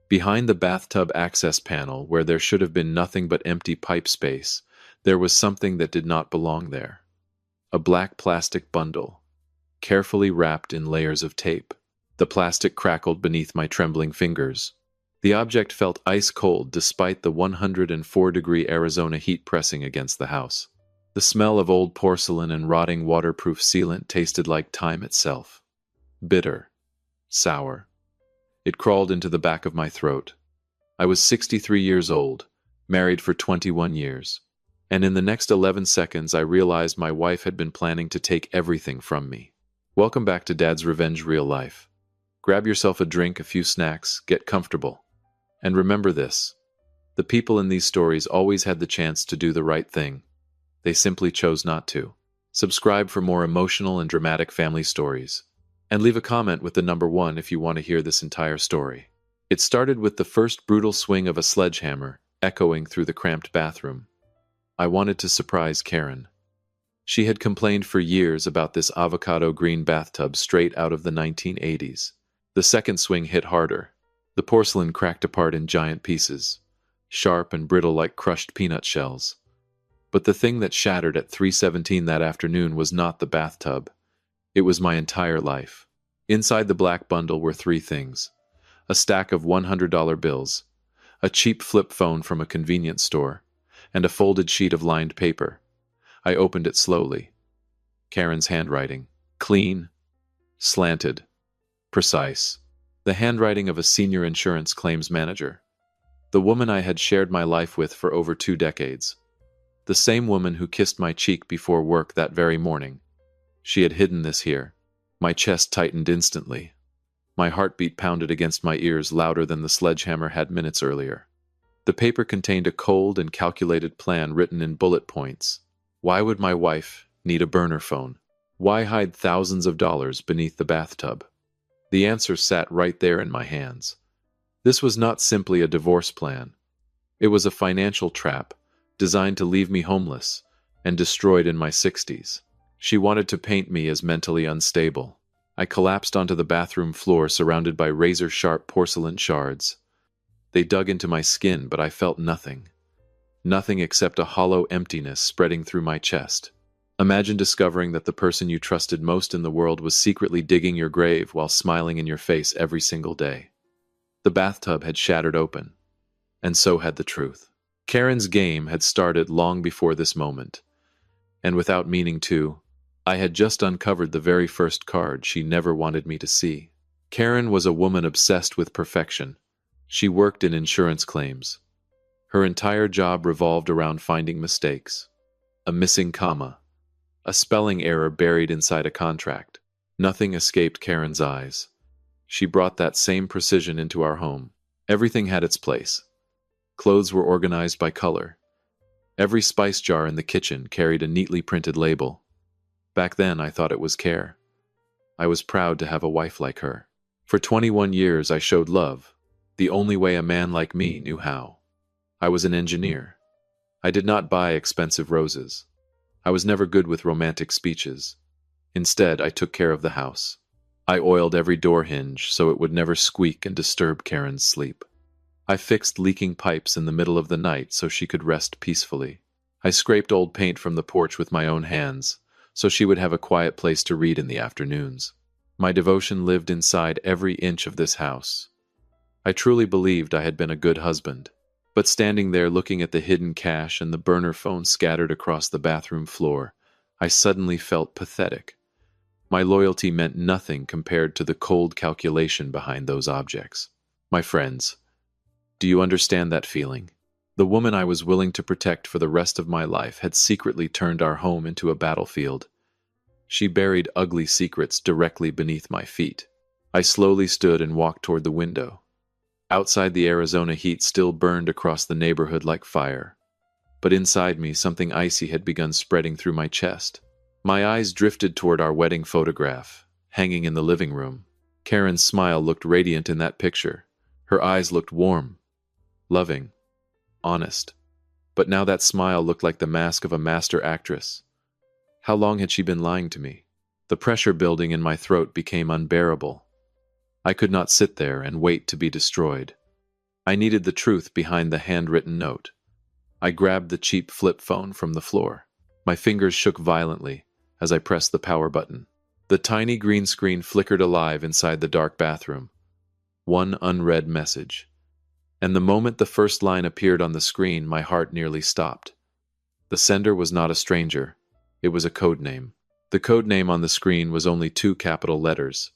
Behind the bathtub access panel, where there should have been nothing but empty pipe space, there was something that did not belong there. A black plastic bundle, carefully wrapped in layers of tape. The plastic crackled beneath my trembling fingers. The object felt ice cold despite the 104-degree Arizona heat pressing against the house. The smell of old porcelain and rotting waterproof sealant tasted like time itself. Bitter. Sour. It crawled into the back of my throat. I was 63 years old, married for 21 years. And in the next 11 seconds I realized my wife had been planning to take everything from me. Welcome back to Dad's Revenge Real Life. Grab yourself a drink, a few snacks, get comfortable. And remember this. The people in these stories always had the chance to do the right thing. They simply chose not to. Subscribe for more emotional and dramatic family stories. And leave a comment with the number 1 if you want to hear this entire story. It started with the first brutal swing of a sledgehammer, echoing through the cramped bathroom. I wanted to surprise Karen. She had complained for years about this avocado green bathtub straight out of the 1980s. The second swing hit harder. The porcelain cracked apart in giant pieces, sharp and brittle like crushed peanut shells. But the thing that shattered at 3:17 that afternoon was not the bathtub. It was my entire life. Inside the black bundle were 3 things: a stack of $100 bills, a cheap flip phone from a convenience store, and a folded sheet of lined paper. I opened it slowly. Karen's handwriting. Clean, slanted, precise. The handwriting of a senior insurance claims manager. The woman I had shared my life with for over 2 decades. The same woman who kissed my cheek before work that very morning. She had hidden this here. My chest tightened instantly. My heartbeat pounded against my ears louder than the sledgehammer had minutes earlier. The paper contained a cold and calculated plan written in bullet points. Why would my wife need a burner phone? Why hide thousands of dollars beneath the bathtub? The answer sat right there in my hands. This was not simply a divorce plan. It was a financial trap designed to leave me homeless and destroyed in my 60s. She wanted to paint me as mentally unstable. I collapsed onto the bathroom floor surrounded by razor-sharp porcelain shards. They dug into my skin, but I felt nothing. Nothing except a hollow emptiness spreading through my chest. Imagine discovering that the person you trusted most in the world was secretly digging your grave while smiling in your face every single day. The bathtub had shattered open, and so had the truth. Karen's game had started long before this moment, and without meaning to, I had just uncovered the very first card she never wanted me to see. Karen was a woman obsessed with perfection. She worked in insurance claims. Her entire job revolved around finding mistakes. A missing comma. A spelling error buried inside a contract. Nothing escaped Karen's eyes. She brought that same precision into our home. Everything had its place. Clothes were organized by color. Every spice jar in the kitchen carried a neatly printed label. Back then, I thought it was care. I was proud to have a wife like her. For 21 years, I showed love, the only way a man like me knew how. I was an engineer. I did not buy expensive roses. I was never good with romantic speeches. Instead, I took care of the house. I oiled every door hinge so it would never squeak and disturb Karen's sleep. I fixed leaking pipes in the middle of the night so she could rest peacefully. I scraped old paint from the porch with my own hands so she would have a quiet place to read in the afternoons. My devotion lived inside every inch of this house. I truly believed I had been a good husband. But standing there looking at the hidden cash and the burner phone scattered across the bathroom floor, I suddenly felt pathetic. My loyalty meant nothing compared to the cold calculation behind those objects. My friends, do you understand that feeling? The woman I was willing to protect for the rest of my life had secretly turned our home into a battlefield. She buried ugly secrets directly beneath my feet. I slowly stood and walked toward the window. Outside, the Arizona heat still burned across the neighborhood like fire. But inside me, something icy had begun spreading through my chest. My eyes drifted toward our wedding photograph, hanging in the living room. Karen's smile looked radiant in that picture. Her eyes looked warm, loving, honest. But now that smile looked like the mask of a master actress. How long had she been lying to me? The pressure building in my throat became unbearable. I could not sit there and wait to be destroyed. I needed the truth behind the handwritten note. I grabbed the cheap flip phone from the floor. My fingers shook violently as I pressed the power button. The tiny green screen flickered alive inside the dark bathroom. One unread message. And the moment the first line appeared on the screen, my heart nearly stopped. The sender was not a stranger. It was a code name. The code name on the screen was only 2 capital letters.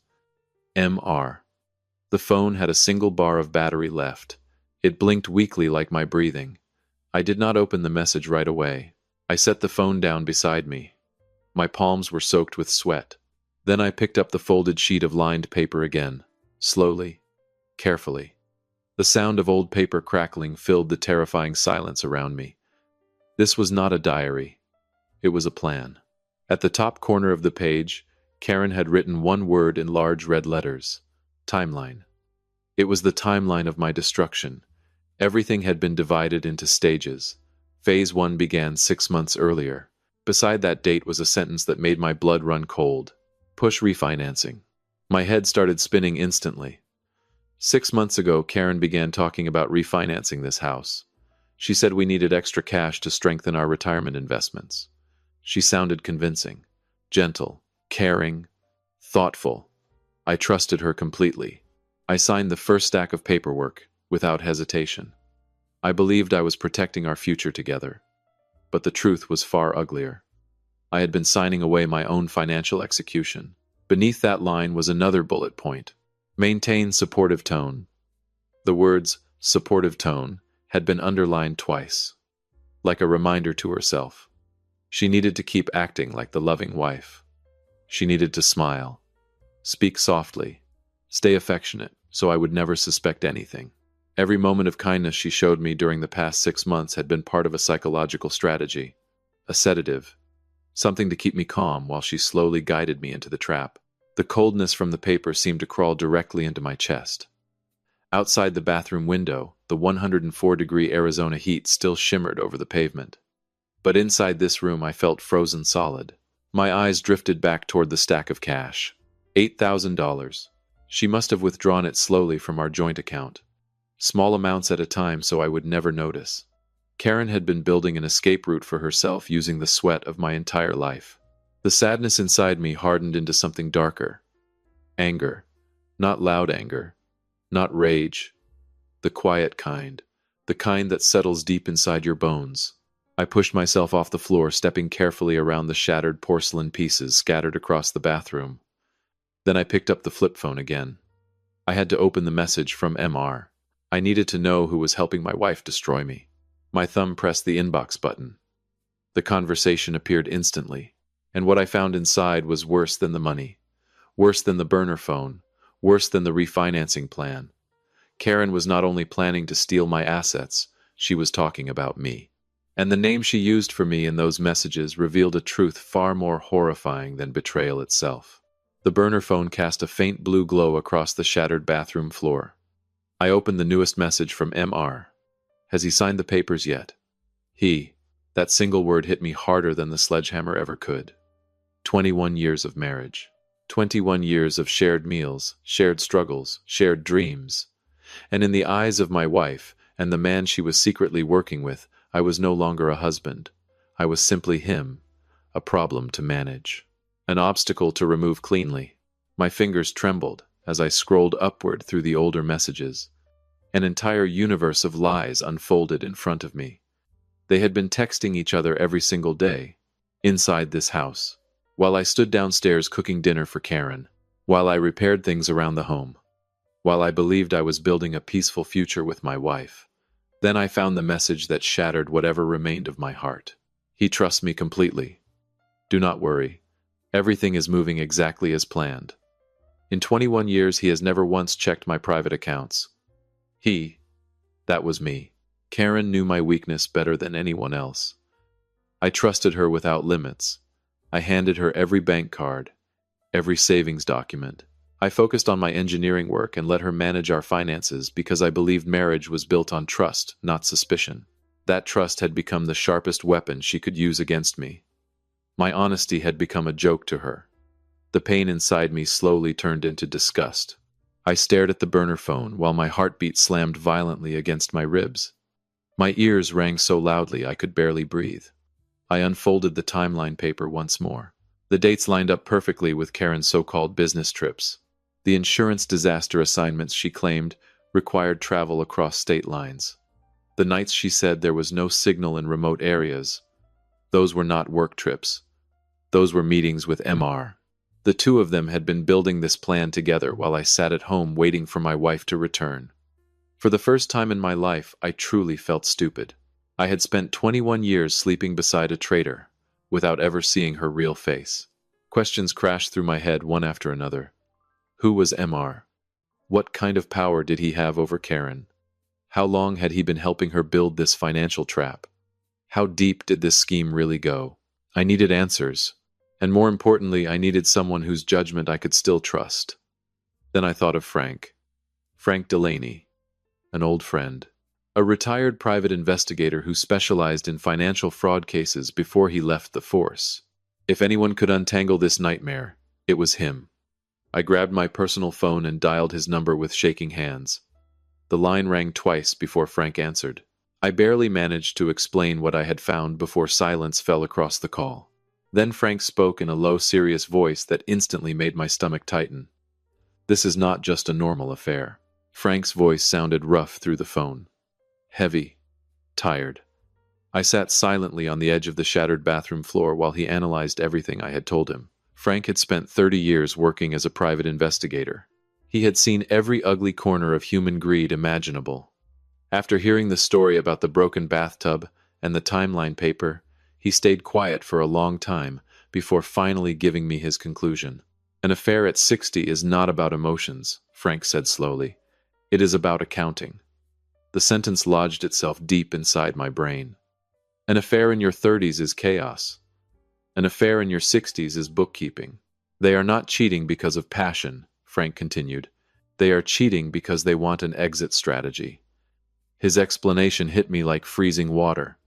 MR. The phone had a single bar of battery left. It blinked weakly like my breathing. I did not open the message right away. I set the phone down beside me. My palms were soaked with sweat. Then I picked up the folded sheet of lined paper again, slowly, carefully. The sound of old paper crackling filled the terrifying silence around me. This was not a diary. It was a plan. At the top corner of the page, Karen had written one word in large red letters: timeline. It was the timeline of my destruction. Everything had been divided into stages. Phase 1 began 6 months earlier. Beside that date was a sentence that made my blood run cold. Push refinancing. My head started spinning instantly. 6 months ago, Karen began talking about refinancing this house. She said we needed extra cash to strengthen our retirement investments. She sounded convincing, gentle, caring, thoughtful. I trusted her completely. I signed the first stack of paperwork without hesitation. I believed I was protecting our future together. But the truth was far uglier. I had been signing away my own financial execution. Beneath that line was another bullet point: maintain supportive tone. The words supportive tone had been underlined twice, like a reminder to herself. She needed to keep acting like the loving wife. She needed to smile, speak softly, stay affectionate, so I would never suspect anything. Every moment of kindness she showed me during the past 6 months had been part of a psychological strategy, a sedative, something to keep me calm while she slowly guided me into the trap. The coldness from the paper seemed to crawl directly into my chest. Outside the bathroom window, the 104-degree Arizona heat still shimmered over the pavement. But inside this room I felt frozen solid. My eyes drifted back toward the stack of cash. $8,000. She must have withdrawn it slowly from our joint account. Small amounts at a time so I would never notice. Karen had been building an escape route for herself using the sweat of my entire life. The sadness inside me hardened into something darker. Anger. Not loud anger. Not rage. The quiet kind. The kind that settles deep inside your bones. I pushed myself off the floor, stepping carefully around the shattered porcelain pieces scattered across the bathroom. Then I picked up the flip phone again. I had to open the message from MR. I needed to know who was helping my wife destroy me. My thumb pressed the inbox button. The conversation appeared instantly, and what I found inside was worse than the money, worse than the burner phone, worse than the refinancing plan. Karen was not only planning to steal my assets, she was talking about me. And the name she used for me in those messages revealed a truth far more horrifying than betrayal itself. The burner phone cast a faint blue glow across the shattered bathroom floor. I opened the newest message from MR. Has he signed the papers yet? That single word hit me harder than the sledgehammer ever could. 21 years of marriage. 21 years of shared meals, shared struggles, shared dreams. And in the eyes of my wife and the man she was secretly working with, I was no longer a husband. I was simply him, a problem to manage, an obstacle to remove cleanly. My fingers trembled as I scrolled upward through the older messages. An entire universe of lies unfolded in front of me. They had been texting each other every single day, inside this house, while I stood downstairs cooking dinner for Karen, while I repaired things around the home, while I believed I was building a peaceful future with my wife. Then I found the message that shattered whatever remained of my heart. He trusts me completely. Do not worry. Everything is moving exactly as planned. In 21 years, he has never once checked my private accounts. That was me. Karen knew my weakness better than anyone else. I trusted her without limits. I handed her every bank card, every savings document. I focused on my engineering work and let her manage our finances because I believed marriage was built on trust, not suspicion. That trust had become the sharpest weapon she could use against me. My honesty had become a joke to her. The pain inside me slowly turned into disgust. I stared at the burner phone while my heartbeat slammed violently against my ribs. My ears rang so loudly I could barely breathe. I unfolded the timeline paper once more. The dates lined up perfectly with Karen's so-called business trips. The insurance disaster assignments she claimed required travel across state lines. The nights she said there was no signal in remote areas. Those were not work trips. Those were meetings with MR. The two of them had been building this plan together while I sat at home waiting for my wife to return. For the first time in my life, I truly felt stupid. I had spent 21 years sleeping beside a traitor, without ever seeing her real face. Questions crashed through my head one after another. Who was MR? What kind of power did he have over Karen? How long had he been helping her build this financial trap? How deep did this scheme really go? I needed answers. And more importantly, I needed someone whose judgment I could still trust. Then I thought of Frank. Frank Delaney, an old friend. A retired private investigator who specialized in financial fraud cases before he left the force. If anyone could untangle this nightmare, it was him. I grabbed my personal phone and dialed his number with shaking hands. The line rang twice before Frank answered. I barely managed to explain what I had found before silence fell across the call. Then Frank spoke in a low, serious voice that instantly made my stomach tighten. This is not just a normal affair. Frank's voice sounded rough through the phone. Heavy. Tired. I sat silently on the edge of the shattered bathroom floor while he analyzed everything I had told him. Frank had spent 30 years working as a private investigator. He had seen every ugly corner of human greed imaginable. After hearing the story about the broken bathtub and the timeline paper, he stayed quiet for a long time before finally giving me his conclusion. An affair at 60 is not about emotions, Frank said slowly. It is about accounting. The sentence lodged itself deep inside my brain. An affair in your 30s is chaos. An affair in your 60s is bookkeeping. They are not cheating because of passion, Frank continued. They are cheating because they want an exit strategy. His explanation hit me like freezing water.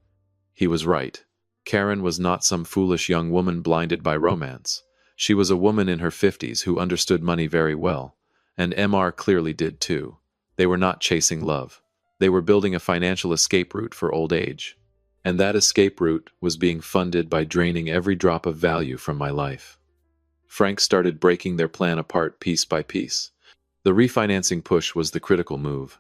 He was right. Karen was not some foolish young woman blinded by romance. She was a woman in her 50s who understood money very well, and MR clearly did too. They were not chasing love. They were building a financial escape route for old age. And that escape route was being funded by draining every drop of value from my life. Frank started breaking their plan apart piece by piece. The refinancing push was the critical move.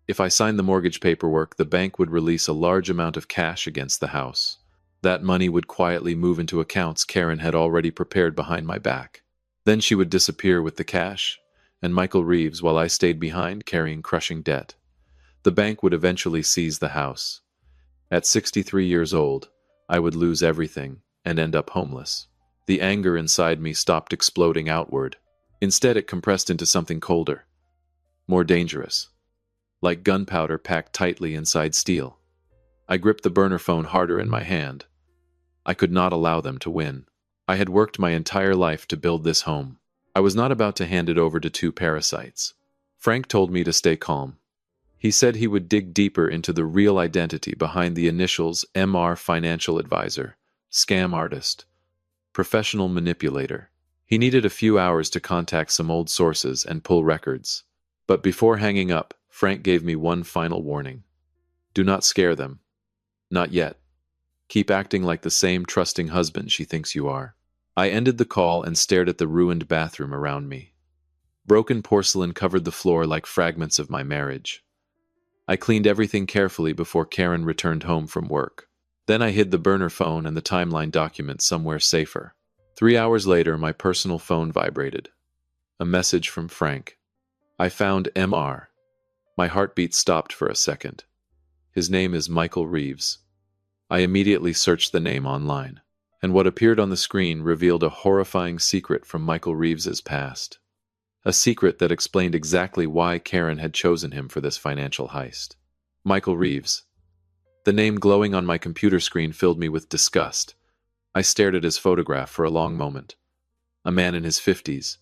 If I signed the mortgage paperwork, the bank would release a large amount of cash against the house. That money would quietly move into accounts Karen had already prepared behind my back. Then she would disappear with the cash, and Michael Reeves while I stayed behind carrying crushing debt. The bank would eventually seize the house. At 63 years old, I would lose everything and end up homeless. The anger inside me stopped exploding outward. Instead, it compressed into something colder, more dangerous, like gunpowder packed tightly inside steel. I gripped the burner phone harder in my hand. I could not allow them to win. I had worked my entire life to build this home. I was not about to hand it over to two parasites. Frank told me to stay calm. He said he would dig deeper into the real identity behind the initials MR financial advisor, scam artist, professional manipulator. He needed a few hours to contact some old sources and pull records. But before hanging up, Frank gave me one final warning. Do not scare them. Not yet. Keep acting like the same trusting husband she thinks you are. I ended the call and stared at the ruined bathroom around me. Broken porcelain covered the floor like fragments of my marriage. I cleaned everything carefully before Karen returned home from work. Then I hid the burner phone and the timeline document somewhere safer. 3 hours later, my personal phone vibrated. A message from Frank. I found MR. My heartbeat stopped for a second. His name is Michael Reeves. I immediately searched the name online, and what appeared on the screen revealed a horrifying secret from Michael Reeves's past. A secret that explained exactly why Karen had chosen him for this financial heist. Michael Reeves. The name glowing on my computer screen filled me with disgust. I stared at his photograph for a long moment. A man in his 50s,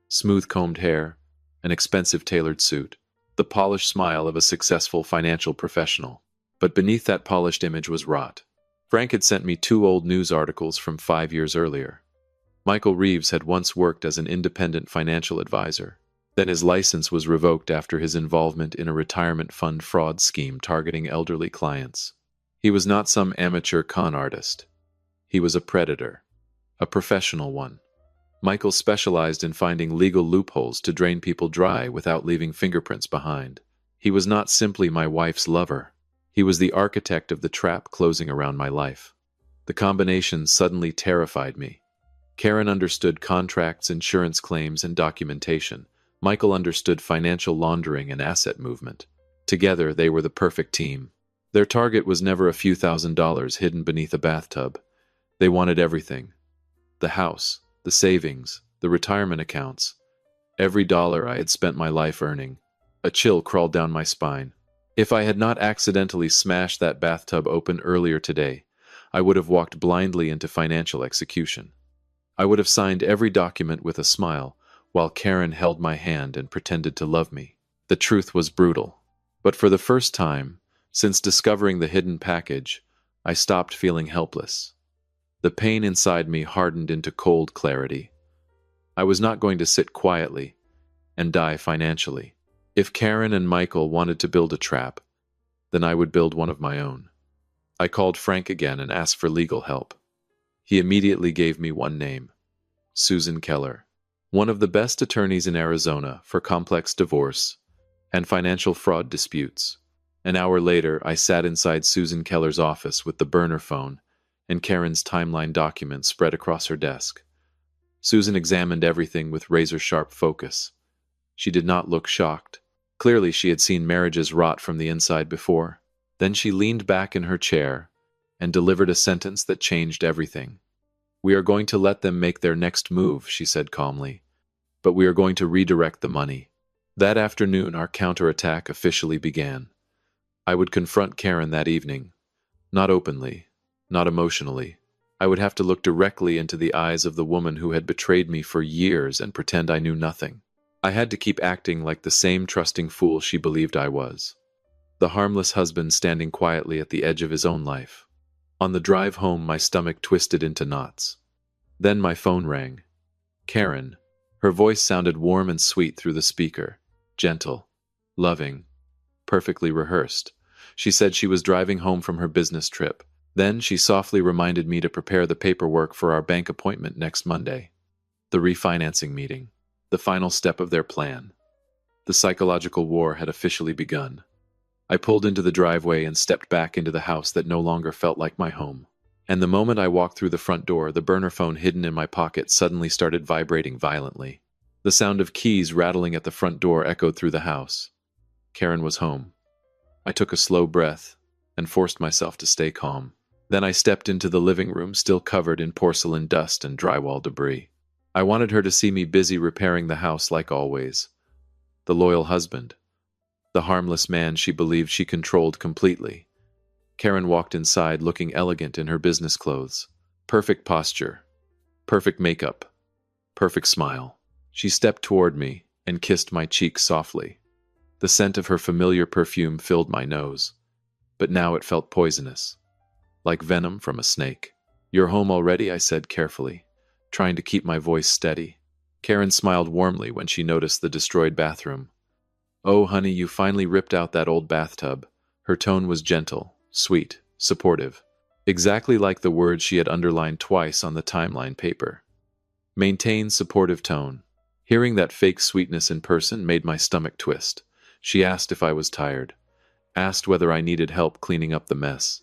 smooth-combed hair, an expensive tailored suit, the polished smile of a successful financial professional. But beneath that polished image was rot. Frank had sent me 2 old news articles from 5 years earlier. Michael Reeves had once worked as an independent financial advisor. Then his license was revoked after his involvement in a retirement fund fraud scheme targeting elderly clients. He was not some amateur con artist. He was a predator, a professional one. Michael specialized in finding legal loopholes to drain people dry without leaving fingerprints behind. He was not simply my wife's lover. He was the architect of the trap closing around my life. The combination suddenly terrified me. Karen understood contracts, insurance claims, and documentation. Michael understood financial laundering and asset movement. Together, they were the perfect team. Their target was never a few $1,000s hidden beneath a bathtub. They wanted everything. The house, the savings, the retirement accounts. Every dollar I had spent my life earning. A chill crawled down my spine. If I had not accidentally smashed that bathtub open earlier today, I would have walked blindly into financial execution. I would have signed every document with a smile, while Karen held my hand and pretended to love me. The truth was brutal. But for the first time, since discovering the hidden package, I stopped feeling helpless. The pain inside me hardened into cold clarity. I was not going to sit quietly and die financially. If Karen and Michael wanted to build a trap, then I would build one of my own. I called Frank again and asked for legal help. He immediately gave me one name: Susan Keller, one of the best attorneys in Arizona for complex divorce and financial fraud disputes. An hour later, I sat inside Susan Keller's office with the burner phone and Karen's timeline document spread across her desk. Susan examined everything with razor-sharp focus. She did not look shocked. Clearly, she had seen marriages rot from the inside before. Then she leaned back in her chair and delivered a sentence that changed everything. "We are going to let them make their next move," she said calmly, "but we are going to redirect the money." That afternoon, our counterattack officially began. I would confront Karen that evening. Not openly, not emotionally. I would have to look directly into the eyes of the woman who had betrayed me for years and pretend I knew nothing. I had to keep acting like the same trusting fool she believed I was. The harmless husband standing quietly at the edge of his own life. On the drive home, my stomach twisted into knots. Then my phone rang. Karen. Her voice sounded warm and sweet through the speaker. Gentle, loving, perfectly rehearsed. She said she was driving home from her business trip. Then she softly reminded me to prepare the paperwork for our bank appointment next Monday. The refinancing meeting. The final step of their plan. The psychological war had officially begun. I pulled into the driveway and stepped back into the house that no longer felt like my home. And the moment I walked through the front door, the burner phone hidden in my pocket suddenly started vibrating violently. The sound of keys rattling at the front door echoed through the house. Karen was home. I took a slow breath and forced myself to stay calm. Then I stepped into the living room, still covered in porcelain dust and drywall debris. I wanted her to see me busy repairing the house like always. The loyal husband. The harmless man she believed she controlled completely. Karen walked inside looking elegant in her business clothes. Perfect posture. Perfect makeup. Perfect smile. She stepped toward me and kissed my cheek softly. The scent of her familiar perfume filled my nose. But now it felt poisonous. Like venom from a snake. "You're home already?" I said carefully, trying to keep my voice steady. Karen smiled warmly when she noticed the destroyed bathroom. "Oh, honey, you finally ripped out that old bathtub." Her tone was gentle, sweet, supportive. Exactly like the words she had underlined twice on the timeline paper. Maintain supportive tone. Hearing that fake sweetness in person made my stomach twist. She asked if I was tired. Asked whether I needed help cleaning up the mess.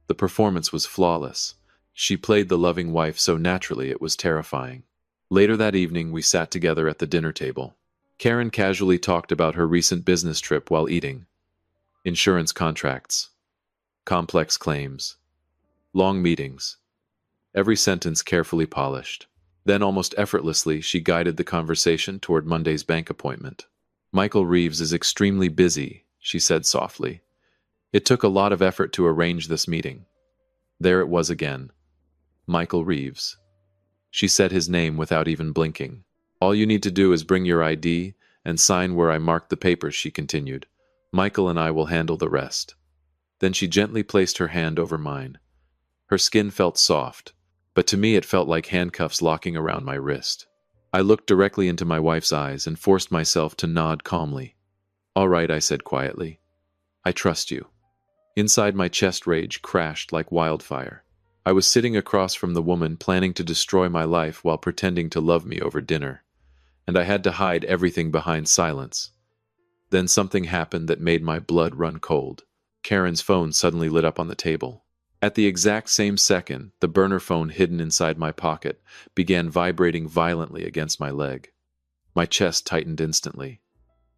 The performance was flawless. She played the loving wife so naturally it was terrifying. Later that evening, we sat together at the dinner table. Karen casually talked about her recent business trip while eating. Insurance contracts. Complex claims. Long meetings. Every sentence carefully polished. Then, almost effortlessly, she guided the conversation toward Monday's bank appointment. "Michael Reeves is extremely busy," she said softly. "It took a lot of effort to arrange this meeting." There it was again. Michael Reeves. She said his name without even blinking. "All you need to do is bring your ID and sign where I marked the papers," she continued. "Michael and I will handle the rest." Then she gently placed her hand over mine. Her skin felt soft, but to me it felt like handcuffs locking around my wrist. I looked directly into my wife's eyes and forced myself to nod calmly. "All right," I said quietly. "I trust you." Inside, my chest rage crashed like wildfire. I was sitting across from the woman planning to destroy my life while pretending to love me over dinner, and I had to hide everything behind silence. Then something happened that made my blood run cold. Karen's phone suddenly lit up on the table. At the exact same second, the burner phone hidden inside my pocket began vibrating violently against my leg. My chest tightened instantly.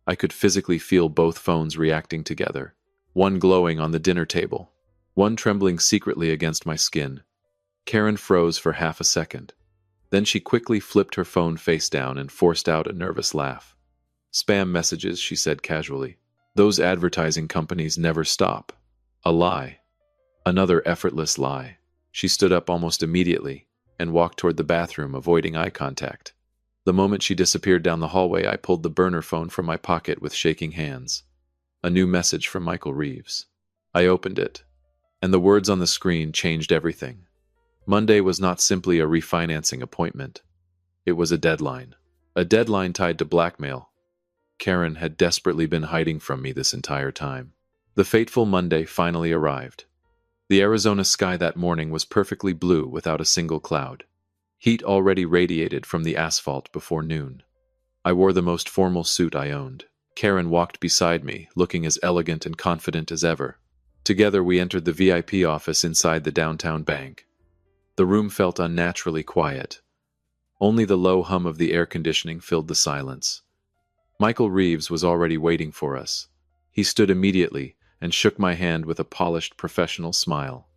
I could physically feel both phones reacting together, one glowing on the dinner table, one trembling secretly against my skin. Karen froze for half a second. Then she quickly flipped her phone face down and forced out a nervous laugh. "Spam messages," she said casually. "Those advertising companies never stop." A lie. Another effortless lie. She stood up almost immediately and walked toward the bathroom, avoiding eye contact. The moment she disappeared down the hallway, I pulled the burner phone from my pocket with shaking hands. A new message from Michael Reeves. I opened it, and the words on the screen changed everything. Monday was not simply a refinancing appointment. It was a deadline. A deadline tied to blackmail. Karen had desperately been hiding from me this entire time. The fateful Monday finally arrived. The Arizona sky that morning was perfectly blue without a single cloud. Heat already radiated from the asphalt before noon. I wore the most formal suit I owned. Karen walked beside me, looking as elegant and confident as ever. Together we entered the VIP office inside the downtown bank. The room felt unnaturally quiet. Only the low hum of the air conditioning filled the silence. Michael Reeves was already waiting for us. He stood immediately and shook my hand with a polished, professional smile.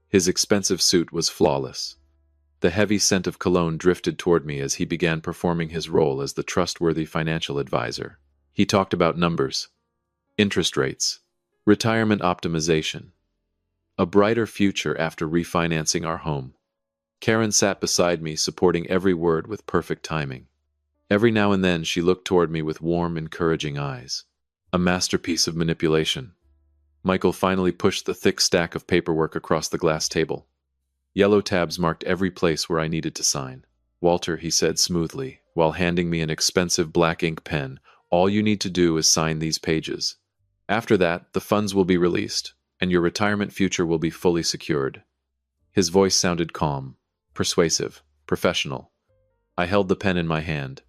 His expensive suit was flawless. The heavy scent of cologne drifted toward me as he began performing his role as the trustworthy financial advisor. He talked about numbers, interest rates, retirement optimization, a brighter future after refinancing our home. Karen sat beside me, supporting every word with perfect timing. Every now and then she looked toward me with warm, encouraging eyes. A masterpiece of manipulation. Michael finally pushed the thick stack of paperwork across the glass table. Yellow tabs marked every place where I needed to sign. "Walter," he said smoothly, while handing me an expensive black ink pen, "all you need to do is sign these pages. After that, the funds will be released, and your retirement future will be fully secured." His voice sounded calm, persuasive, professional. I held the pen in my hand,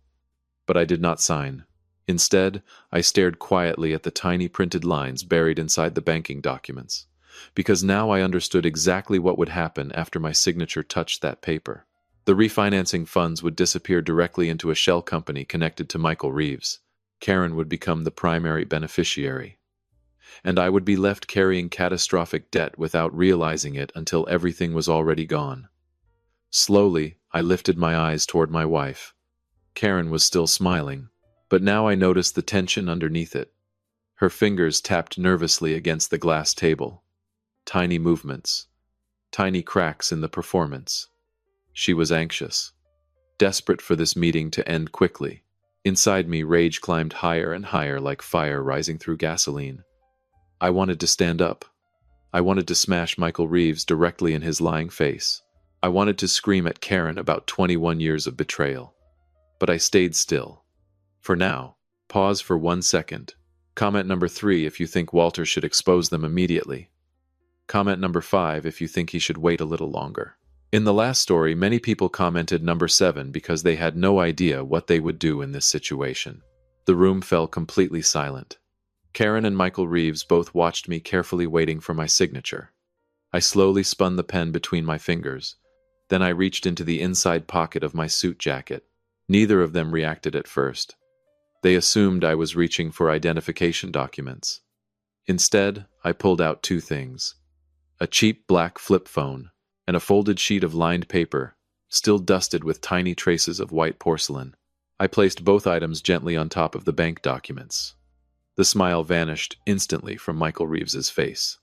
but I did not sign. Instead, I stared quietly at the tiny printed lines buried inside the banking documents, because now I understood exactly what would happen after my signature touched that paper. The refinancing funds would disappear directly into a shell company connected to Michael Reeves. Karen would become the primary beneficiary, and I would be left carrying catastrophic debt without realizing it until everything was already gone. Slowly, I lifted my eyes toward my wife. Karen was still smiling, but now I noticed the tension underneath it. Her fingers tapped nervously against the glass table. Tiny movements, tiny cracks in the performance. She was anxious, desperate for this meeting to end quickly. Inside me, rage climbed higher and higher like fire rising through gasoline. I wanted to stand up. I wanted to smash Michael Reeves directly in his lying face. I wanted to scream at Karen about 21 years of betrayal. But I stayed still. For now, pause for 1 second. Comment number 3 if you think Walter should expose them immediately. Comment number 5 if you think he should wait a little longer. In the last story, many people commented number 7 because they had no idea what they would do in this situation. The room fell completely silent. Karen and Michael Reeves both watched me carefully, waiting for my signature. I slowly spun the pen between my fingers. Then I reached into the inside pocket of my suit jacket. Neither of them reacted at first. They assumed I was reaching for identification documents. Instead, I pulled out 2 things: a cheap black flip phone and a folded sheet of lined paper, still dusted with tiny traces of white porcelain. I placed both items gently on top of the bank documents. The smile vanished instantly from Michael Reeves's face.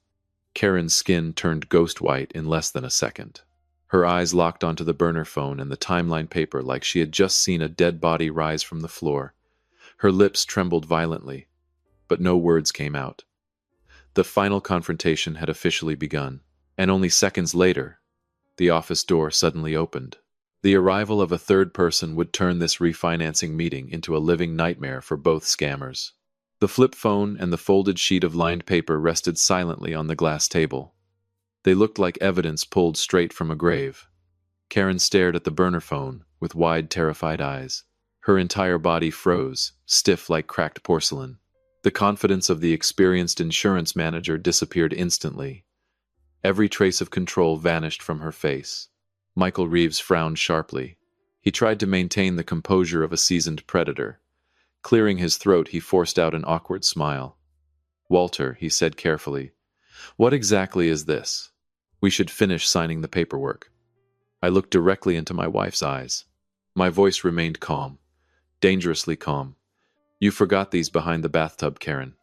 Karen's skin turned ghost white in less than a second. Her eyes locked onto the burner phone and the timeline paper like she had just seen a dead body rise from the floor. Her lips trembled violently, but no words came out. The final confrontation had officially begun, and only seconds later, the office door suddenly opened. The arrival of a third person would turn this refinancing meeting into a living nightmare for both scammers. The flip phone and the folded sheet of lined paper rested silently on the glass table. They looked like evidence pulled straight from a grave. Karen stared at the burner phone with wide, terrified eyes. Her entire body froze, stiff like cracked porcelain. The confidence of the experienced insurance manager disappeared instantly. Every trace of control vanished from her face. Michael Reeves frowned sharply. He tried to maintain the composure of a seasoned predator. Clearing his throat, he forced out an awkward smile. "Walter," he said carefully, "what exactly is this? We should finish signing the paperwork." I looked directly into my wife's eyes. My voice remained calm, dangerously calm. "You forgot these behind the bathtub, Karen."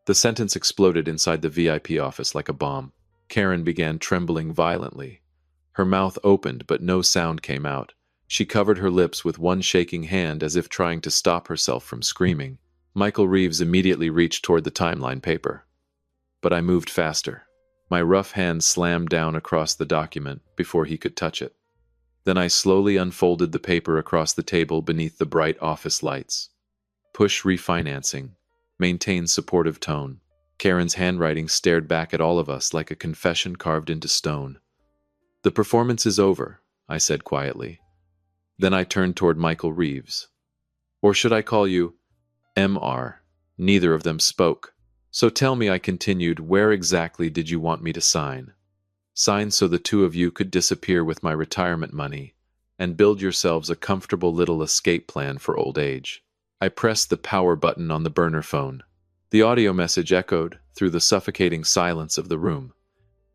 The sentence exploded inside the VIP office like a bomb. Karen began trembling violently. Her mouth opened, but no sound came out. She covered her lips with one shaking hand as if trying to stop herself from screaming. Michael Reeves immediately reached toward the timeline paper. But I moved faster. My rough hand slammed down across the document before he could touch it. Then I slowly unfolded the paper across the table beneath the bright office lights. "Push refinancing. Maintain supportive tone." Karen's handwriting stared back at all of us like a confession carved into stone. "The performance is over," I said quietly. Then I turned toward Michael Reeves. "Or should I call you MR?" Neither of them spoke. "So tell me," I continued, "where exactly did you want me to sign?" "Sign so the two of you could disappear with my retirement money and build yourselves a comfortable little escape plan for old age." I pressed the power button on the burner phone. The audio message echoed through the suffocating silence of the room.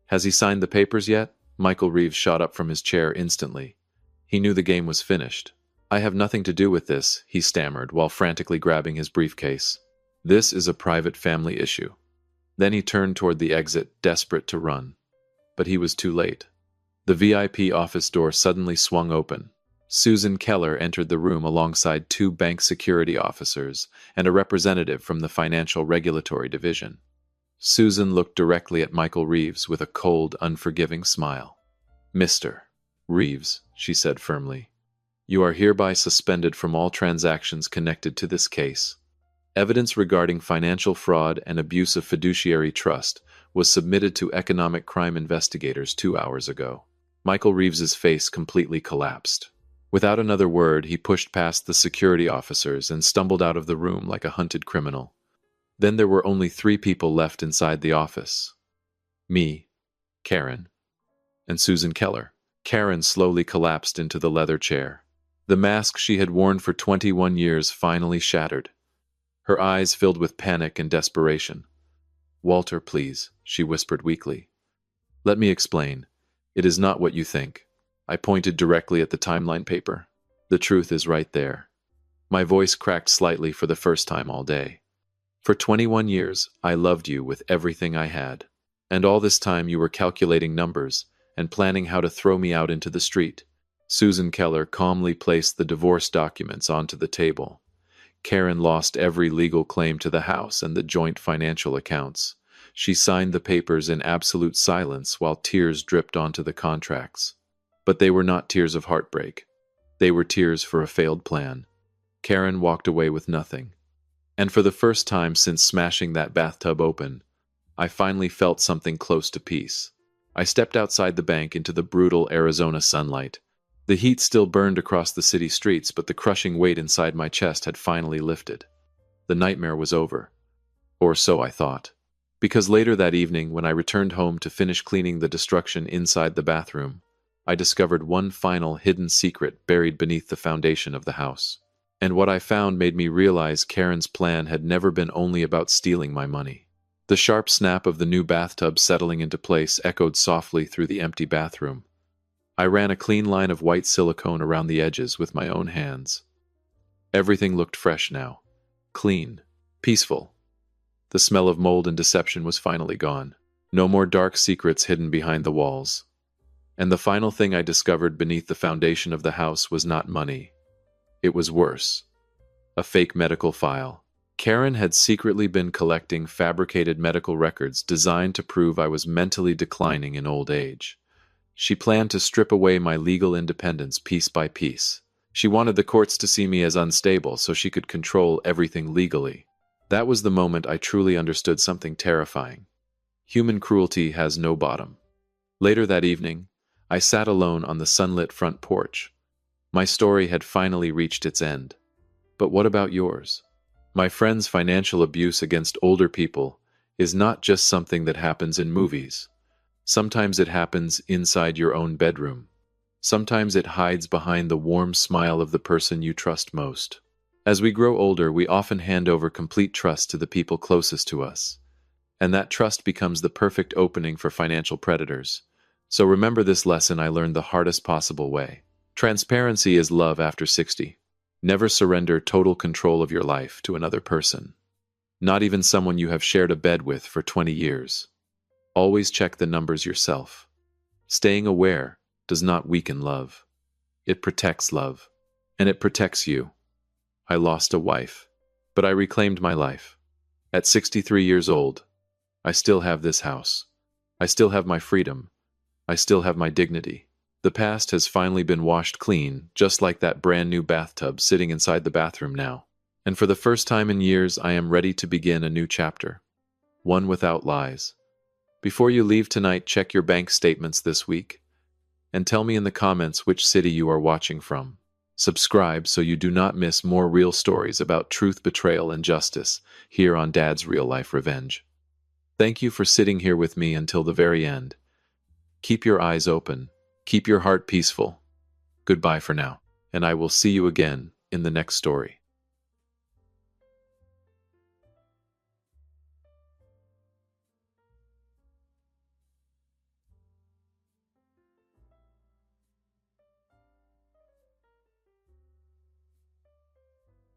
"Has he signed the papers yet?" Michael Reeves shot up from his chair instantly. He knew the game was finished. "I have nothing to do with this," he stammered while frantically grabbing his briefcase. "This is a private family issue." Then he turned toward the exit, desperate to run. But he was too late. The VIP office door suddenly swung open. Susan Keller entered the room alongside two bank security officers and a representative from the Financial Regulatory Division. Susan looked directly at Michael Reeves with a cold, unforgiving smile. "Mr. Reeves," she said firmly, "you are hereby suspended from all transactions connected to this case. Evidence regarding financial fraud and abuse of fiduciary trust was submitted to economic crime investigators 2 hours ago." Michael Reeves's face completely collapsed. Without another word, he pushed past the security officers and stumbled out of the room like a hunted criminal. Then there were only 3 people left inside the office. Me, Karen, and Susan Keller. Karen slowly collapsed into the leather chair. The mask she had worn for 21 years finally shattered. Her eyes filled with panic and desperation. "Walter, please," she whispered weakly. "Let me explain. It is not what you think." I pointed directly at the timeline paper. "The truth is right there." My voice cracked slightly for the first time all day. "For 21 years, I loved you with everything I had. And all this time you were calculating numbers and planning how to throw me out into the street." Susan Keller calmly placed the divorce documents onto the table. Karen lost every legal claim to the house and the joint financial accounts. She signed the papers in absolute silence while tears dripped onto the contracts. But they were not tears of heartbreak. They were tears for a failed plan. Karen walked away with nothing. And for the first time since smashing that bathtub open, I finally felt something close to peace. I stepped outside the bank into the brutal Arizona sunlight. The heat still burned across the city streets, but the crushing weight inside my chest had finally lifted. The nightmare was over. Or so I thought. Because later that evening, when I returned home to finish cleaning the destruction inside the bathroom, I discovered one final hidden secret buried beneath the foundation of the house. And what I found made me realize Karen's plan had never been only about stealing my money. The sharp snap of the new bathtub settling into place echoed softly through the empty bathroom. I ran a clean line of white silicone around the edges with my own hands. Everything looked fresh now. Clean. Peaceful. The smell of mold and deception was finally gone. No more dark secrets hidden behind the walls. And the final thing I discovered beneath the foundation of the house was not money. It was worse. A fake medical file. Karen had secretly been collecting fabricated medical records designed to prove I was mentally declining in old age. She planned to strip away my legal independence piece by piece. She wanted the courts to see me as unstable so she could control everything legally. That was the moment I truly understood something terrifying. Human cruelty has no bottom. Later that evening, I sat alone on the sunlit front porch. My story had finally reached its end. But what about yours? My friend's financial abuse against older people is not just something that happens in movies. Sometimes it happens inside your own bedroom. Sometimes it hides behind the warm smile of the person you trust most. As we grow older, we often hand over complete trust to the people closest to us. And that trust becomes the perfect opening for financial predators. So remember this lesson I learned the hardest possible way. Transparency is love after 60. Never surrender total control of your life to another person. Not even someone you have shared a bed with for 20 years. Always check the numbers yourself. Staying aware does not weaken love. It protects love. And it protects you. I lost a wife, but I reclaimed my life. At 63 years old, I still have this house. I still have my freedom. I still have my dignity. The past has finally been washed clean, just like that brand new bathtub sitting inside the bathroom now. And for the first time in years, I am ready to begin a new chapter. One without lies. Before you leave tonight, check your bank statements this week. And tell me in the comments which city you are watching from. Subscribe so you do not miss more real stories about truth, betrayal, and justice here on Dad's Real Life Revenge. Thank you for sitting here with me until the very end. Keep your eyes open. Keep your heart peaceful. Goodbye for now, and I will see you again in the next story.